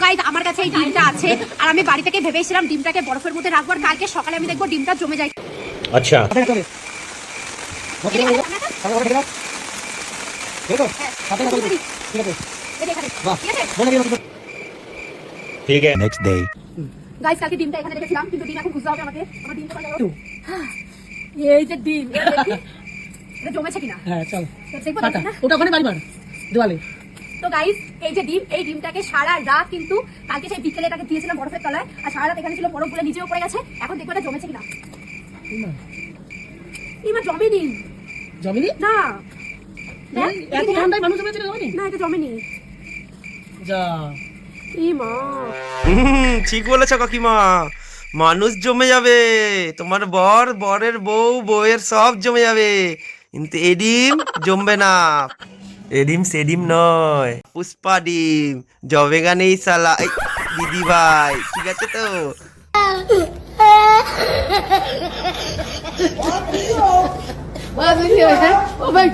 Guys আমার কাছে এই ডিমটা আছে আর আমি বাড়ি থেকে ভেবেছিলাম ডিমটাকে বরফের মধ্যে রাখবো আর কালকে সকালে আমি দেখবো ডিমটা জমে যায়। আচ্ছা ঠিক আছে। নেক্সট ডে গাইস কালকে ডিমটা এখানে রেখেছিলাম কিন্তু ডিম এখন খুঁজতে হবে আমাকে। আমার ডিম কোথায় গেল? এই যে ডিম এটা জমেছে কিনা? হ্যাঁ চল দেখবো টাটা না। ওটা ওখানে বাড়ি মার দেওয়ালে। তো গাইস এই যে ডিম এই ডিমটাকে সারা রাত কিন্তু কালকে সেই বিকেলে এটাকে দিয়েছিলাম বরফের তলায় আর সারা রাত এখানে ছিল বরফ গুলো নিচেও পড়ে গেছে। এখন দেখবো এটা জমেছে কিনা। এবার জমেনি জমিনি না এত ঠান্ডায় মানুষ জমেছে জমিনি না এটা জমেনি। যা মা ঠিক বলেছ কাকিমা, মানুষ জমে যাবে, তোমার বরের বউ বউয়ের সব জমে যাবে, কিন্তু এ ডিম জমবে না। এ ডিম সে ডিম নয়, পুষ্পা ডিম জবেগা নেই সালা। এই, দিদি ভাই ঠিক আছে তো? ও ভাই